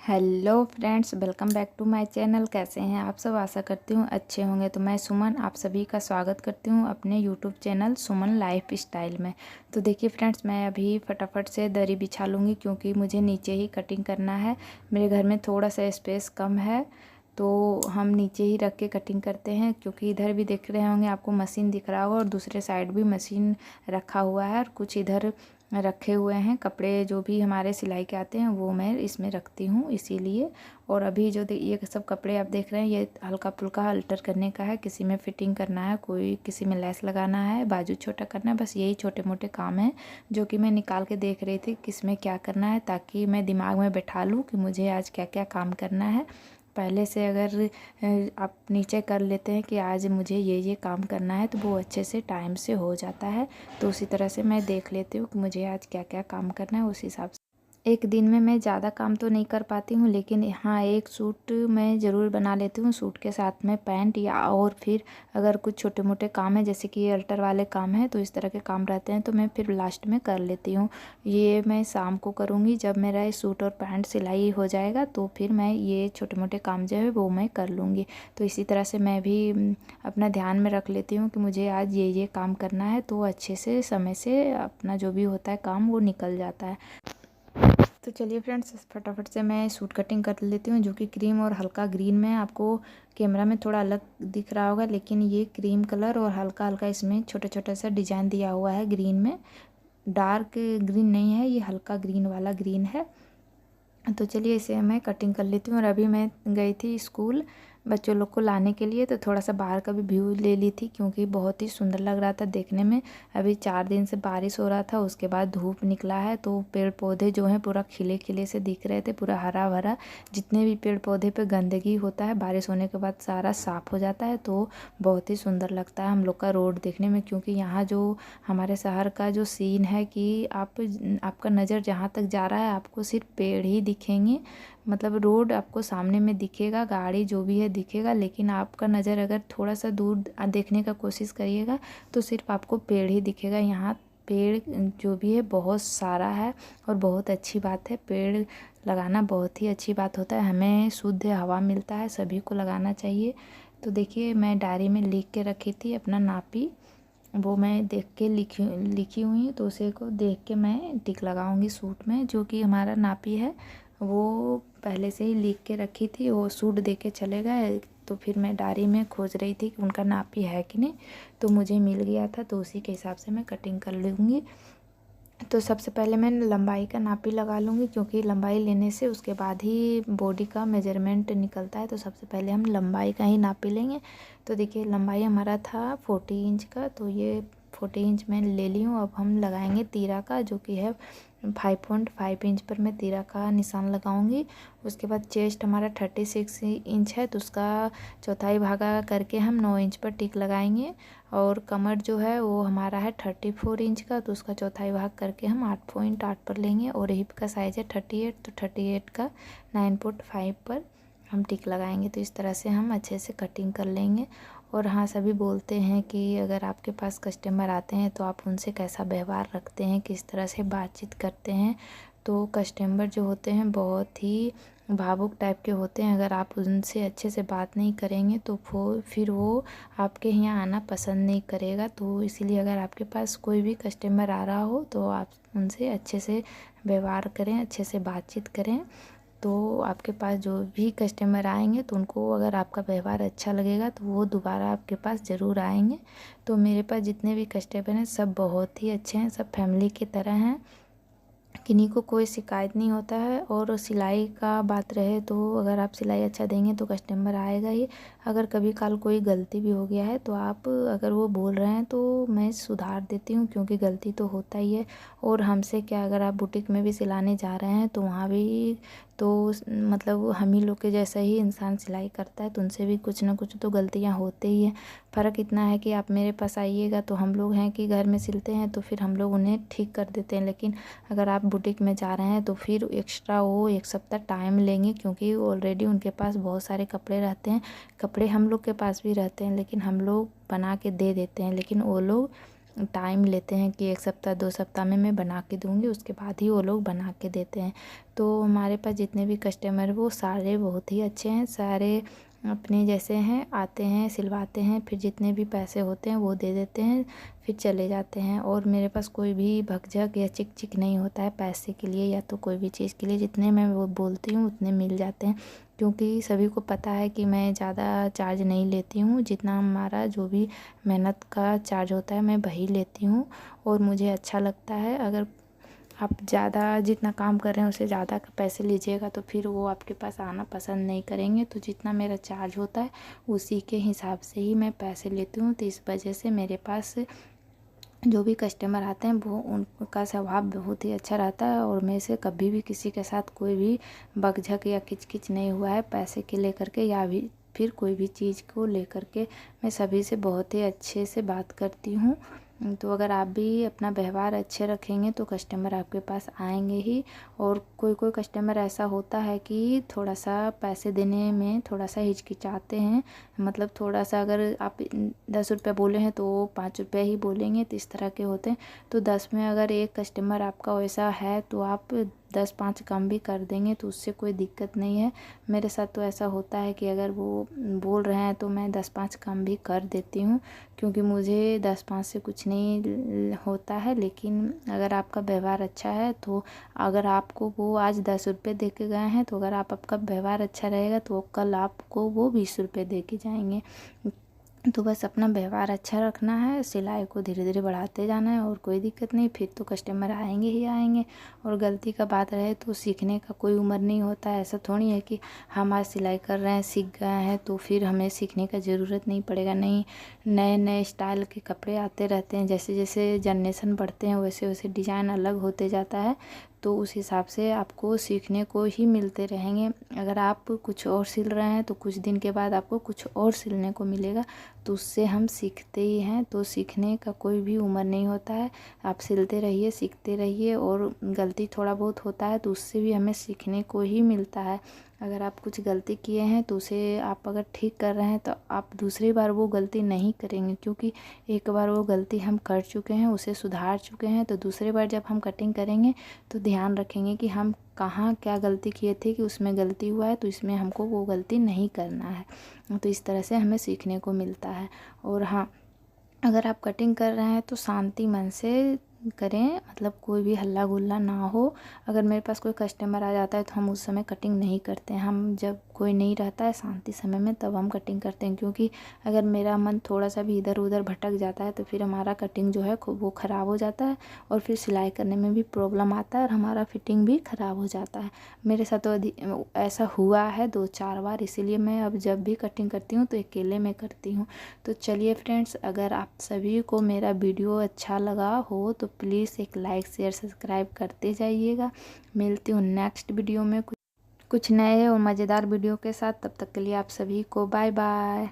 Hello friends, welcome back to my channel. कैसे हैं आप सब? आशा करती हूँ अच्छे होंगे। तो मैं सुमन आप सभी का स्वागत करती हूँ अपने यूट्यूब चैनल सुमन लाइफ स्टाइल में। तो देखिए फ्रेंड्स, मैं अभी फटाफट से दरी बिछा लूँगी क्योंकि मुझे नीचे ही कटिंग करना है। मेरे घर में थोड़ा सा स्पेस कम है तो हम नीचे ही रख के कटिंग करते हैं, क्योंकि इधर भी देख रहे होंगे आपको मशीन दिख रहा होगा और दूसरे साइड भी मशीन रखा हुआ है और कुछ इधर रखे हुए हैं कपड़े जो भी हमारे सिलाई के आते हैं वो मैं इसमें रखती हूँ इसीलिए। और अभी जो ये सब कपड़े आप देख रहे हैं ये हल्का फुल्का अल्टर करने का है। किसी में फिटिंग करना है, कोई किसी में लेस लगाना है, बाजू छोटा करना है, बस यही छोटे मोटे काम हैं जो कि मैं निकाल के देख रही थी किस में क्या करना है, ताकि मैं दिमाग में बैठा लूँ कि मुझे आज क्या क्या काम करना है। पहले से अगर आप नीचे कर लेते हैं कि आज मुझे ये काम करना है तो वो अच्छे से टाइम से हो जाता है। तो उसी तरह से मैं देख लेती हूँ कि मुझे आज क्या क्या काम करना है, उस हिसाब से एक दिन में मैं ज़्यादा काम तो नहीं कर पाती हूँ, लेकिन हाँ एक सूट मैं ज़रूर बना लेती हूँ। सूट के साथ में पैंट, या और फिर अगर कुछ छोटे मोटे काम है जैसे कि ये अल्टर वाले काम है तो इस तरह के काम रहते हैं तो मैं फिर लास्ट में कर लेती हूँ। ये मैं शाम को करूँगी जब मेरा ये सूट और पैंट सिलाई हो जाएगा, तो फिर मैं ये छोटे मोटे काम जो है वो मैं कर लूँगी। तो इसी तरह से मैं भी अपना ध्यान में रख लेती हूँ कि मुझे आज ये काम करना है, तो अच्छे से समय से अपना जो भी होता है काम वो निकल जाता है। तो चलिए फ्रेंड्स, फटाफट से मैं सूट कटिंग कर लेती हूँ, जो कि क्रीम और हल्का ग्रीन में। आपको कैमरा में थोड़ा अलग दिख रहा होगा, लेकिन ये क्रीम कलर और हल्का हल्का इसमें छोटा छोटा सा डिजाइन दिया हुआ है ग्रीन में। डार्क ग्रीन नहीं है, ये हल्का ग्रीन वाला ग्रीन है। तो चलिए इसे मैं कटिंग कर लेती हूँ। और अभी मैं गई थी स्कूल बच्चों लोग को लाने के लिए, तो थोड़ा सा बाहर का भी व्यू ले ली थी क्योंकि बहुत ही सुंदर लग रहा था देखने में। अभी 4 दिन से बारिश हो रहा था, उसके बाद धूप निकला है तो पेड़ पौधे जो हैं पूरा खिले खिले से दिख रहे थे, पूरा हरा भरा। जितने भी पेड़ पौधे पे गंदगी होता है बारिश होने के बाद सारा साफ़ हो जाता है, तो बहुत ही सुंदर लगता है हम लोग का रोड देखने में। क्योंकि यहाँ जो हमारे शहर का जो सीन है कि आपका नज़र जहाँ तक जा रहा है आपको सिर्फ पेड़ ही दिखेंगे। मतलब रोड आपको सामने में दिखेगा, गाड़ी जो भी है दिखेगा, लेकिन आपका नज़र अगर थोड़ा सा दूर देखने का कोशिश करिएगा तो सिर्फ आपको पेड़ ही दिखेगा। यहाँ पेड़ जो भी है बहुत सारा है और बहुत अच्छी बात है। पेड़ लगाना बहुत ही अच्छी बात होता है, हमें शुद्ध हवा मिलता है, सभी को लगाना चाहिए। तो देखिए मैं डायरी में लिख के रखी थी अपना नापी, वो मैं देख के लिखी हुई, तो उसे को देख के मैं टिक लगाऊंगी सूट में। जो कि हमारा नापी है वो पहले से ही लिख के रखी थी, वो सूट दे के चले गए तो फिर मैं डायरी में खोज रही थी कि उनका नापी है कि नहीं, तो मुझे मिल गया था, तो उसी के हिसाब से मैं कटिंग कर लूँगी। तो सबसे पहले मैं लंबाई का नापी लगा लूँगी, क्योंकि लंबाई लेने से उसके बाद ही बॉडी का मेजरमेंट निकलता है। तो सबसे पहले हम लंबाई का ही नापी लेंगे। तो देखिए लंबाई हमारा था 40 इंच का, तो ये 40 इंच मैं ले ली हूँ। अब हम लगाएंगे तीरा का, जो कि है 5.5 इंच पर मैं तीरा का निशान लगाऊंगी। उसके बाद चेस्ट हमारा 36 इंच है, तो उसका चौथाई भागा करके हम 9 इंच पर टिक लगाएंगे। और कमर जो है वो हमारा है 34 इंच का, तो उसका चौथाई भाग करके हम 8.8 पर लेंगे। और हिप का साइज़ है 38, तो 38 का 9.5 पर हम टिक लगाएंगे। तो इस तरह से हम अच्छे से कटिंग कर लेंगे। और हाँ, सभी बोलते हैं कि अगर आपके पास कस्टमर आते हैं तो आप उनसे कैसा व्यवहार रखते हैं, किस तरह से बातचीत करते हैं। तो कस्टमर जो होते हैं बहुत ही भावुक टाइप के होते हैं, अगर आप उनसे अच्छे से बात नहीं करेंगे तो फिर वो आपके यहाँ आना पसंद नहीं करेगा। तो इसीलिए अगर आपके पास कोई भी कस्टमर आ रहा हो तो आप उनसे अच्छे से व्यवहार करें, अच्छे से बातचीत करें। तो आपके पास जो भी कस्टमर आएंगे तो उनको अगर आपका व्यवहार अच्छा लगेगा तो वो दोबारा आपके पास ज़रूर आएंगे। तो मेरे पास जितने भी कस्टमर हैं सब बहुत ही अच्छे हैं, सब फैमिली की तरह हैं, किन्हीं को कोई शिकायत नहीं होता है। और सिलाई का बात रहे तो अगर आप सिलाई अच्छा देंगे तो कस्टमर आएगा ही। अगर कभी काल कोई गलती भी हो गया है तो आप अगर वो बोल रहे हैं तो मैं सुधार देती हूँ, क्योंकि गलती तो होता ही है। और हमसे क्या, अगर आप बुटीक में भी सिलाने जा रहे हैं तो वहाँ भी तो मतलब हम ही लोग के जैसा ही इंसान सिलाई करता है, तो उनसे भी कुछ ना कुछ तो गलतियाँ होते ही हैं। फ़र्क इतना है कि आप मेरे पास आइएगा तो हम लोग हैं कि घर में सिलते हैं तो फिर हम लोग उन्हें ठीक कर देते हैं, लेकिन अगर आप बुटीक में जा रहे हैं तो फिर एक्स्ट्रा वो 1 सप्ताह टाइम लेंगे, क्योंकि ऑलरेडी उनके पास बहुत सारे कपड़े रहते हैं। कपड़े हम लोग के पास भी रहते हैं लेकिन हम लोग बना के दे देते हैं, लेकिन वो लोग टाइम लेते हैं कि 1 सप्ताह 2 सप्ताह में मैं बना के दूँगी, उसके बाद ही वो लोग बना के देते हैं। तो हमारे पास जितने भी कस्टमर वो सारे बहुत ही अच्छे हैं, सारे अपने जैसे हैं, आते हैं सिलवाते हैं, फिर जितने भी पैसे होते हैं वो दे देते हैं, फिर चले जाते हैं। और मेरे पास कोई भी भगझक या चिक चिक नहीं होता है पैसे के लिए या तो कोई भी चीज़ के लिए। जितने मैं वो बोलती हूँ उतने मिल जाते हैं, क्योंकि सभी को पता है कि मैं ज़्यादा चार्ज नहीं लेती हूँ। जितना हमारा जो भी मेहनत का चार्ज होता है मैं वही लेती हूँ, और मुझे अच्छा लगता है। अगर आप ज़्यादा जितना काम कर रहे हैं उससे ज़्यादा पैसे लीजिएगा तो फिर वो आपके पास आना पसंद नहीं करेंगे। तो जितना मेरा चार्ज होता है उसी के हिसाब से ही मैं पैसे लेती हूँ। तो इस वजह से मेरे पास जो भी कस्टमर आते हैं वो उनका स्वभाव बहुत ही अच्छा रहता है, और मेरे से कभी भी किसी के साथ कोई भी बकझक या किचकिच नहीं हुआ है पैसे के लेकर के, या भी फिर कोई भी चीज़ को लेकर के। मैं सभी से बहुत ही अच्छे से बात करती हूँ। तो अगर आप भी अपना व्यवहार अच्छे रखेंगे तो कस्टमर आपके पास आएंगे ही। और कोई कोई कस्टमर ऐसा होता है कि थोड़ा सा पैसे देने में थोड़ा सा हिचकिचाते हैं, मतलब थोड़ा सा अगर आप 10 रुपये बोले हैं तो वो 5 रुपये ही बोलेंगे, तो इस तरह के होते हैं। तो 10 में अगर एक कस्टमर आपका वैसा है तो आप 10-5 कम भी कर देंगे तो उससे कोई दिक्कत नहीं है। मेरे साथ तो ऐसा होता है कि अगर वो बोल रहे हैं तो मैं 10-5 कम भी कर देती हूँ, क्योंकि मुझे 10-5 से कुछ नहीं होता है। लेकिन अगर आपका व्यवहार अच्छा है तो अगर आपको वो आज 10 रुपये दे के गए हैं, तो अगर आपका व्यवहार अच्छा रहेगा तो कल आपको वो 20 रुपये दे के जाएंगे। तो बस अपना व्यवहार अच्छा रखना है, सिलाई को धीरे धीरे बढ़ाते जाना है, और कोई दिक्कत नहीं, फिर तो कस्टमर आएंगे ही आएंगे। और गलती का बात रहे तो सीखने का कोई उम्र नहीं होता है। ऐसा थोड़ी है कि हम आज सिलाई कर रहे हैं सीख गए हैं तो फिर हमें सीखने का ज़रूरत नहीं पड़ेगा। नहीं, नए नए स्टाइल के कपड़े आते रहते हैं, जैसे जैसे जनरेशन बढ़ते हैं वैसे वैसे डिज़ाइन अलग होते जाता है। तो उस हिसाब से आपको सीखने को ही मिलते रहेंगे। अगर आप कुछ और सिल रहे हैं तो कुछ दिन के बाद आपको कुछ और सिलने को मिलेगा, तो उससे हम सीखते ही हैं। तो सीखने का कोई भी उम्र नहीं होता है। आप सिलते रहिए, सीखते रहिए, और गलती थोड़ा बहुत होता है तो उससे भी हमें सीखने को ही मिलता है। अगर आप कुछ गलती किए हैं तो उसे आप अगर ठीक कर रहे हैं तो आप दूसरी बार वो गलती नहीं करेंगे, क्योंकि एक बार वो गलती हम कर चुके हैं, उसे सुधार चुके हैं। तो दूसरी बार जब हम कटिंग करेंगे तो ध्यान रखेंगे कि हम कहाँ क्या गलती किए थे कि उसमें गलती हुआ है, तो इसमें हमको वो गलती नहीं करना है। तो इस तरह से हमें सीखने को मिलता है। और हाँ, अगर आप कटिंग कर रहे हैं तो शांति मन से करें, मतलब कोई भी हल्ला गुल्ला ना हो। अगर मेरे पास कोई कस्टमर आ जाता है तो हम उस समय कटिंग नहीं करते हैं। हम जब कोई नहीं रहता है शांति समय में तब हम कटिंग करते हैं, क्योंकि अगर मेरा मन थोड़ा सा भी इधर उधर भटक जाता है तो फिर हमारा कटिंग जो है वो ख़राब हो जाता है, और फिर सिलाई करने में भी प्रॉब्लम आता है, और हमारा फिटिंग भी ख़राब हो जाता है। मेरे साथ तो ऐसा हुआ है 2-4 बार, इसीलिए मैं अब जब भी कटिंग करती हूँ तो अकेले में करती हूँ। तो चलिए फ्रेंड्स, अगर आप सभी को मेरा वीडियो अच्छा लगा हो तो प्लीज़ एक लाइक शेयर सब्सक्राइब करते जाइएगा। मिलती हूँ नेक्स्ट वीडियो में कुछ नए और मज़ेदार वीडियो के साथ। तब तक के लिए आप सभी को बाय बाय।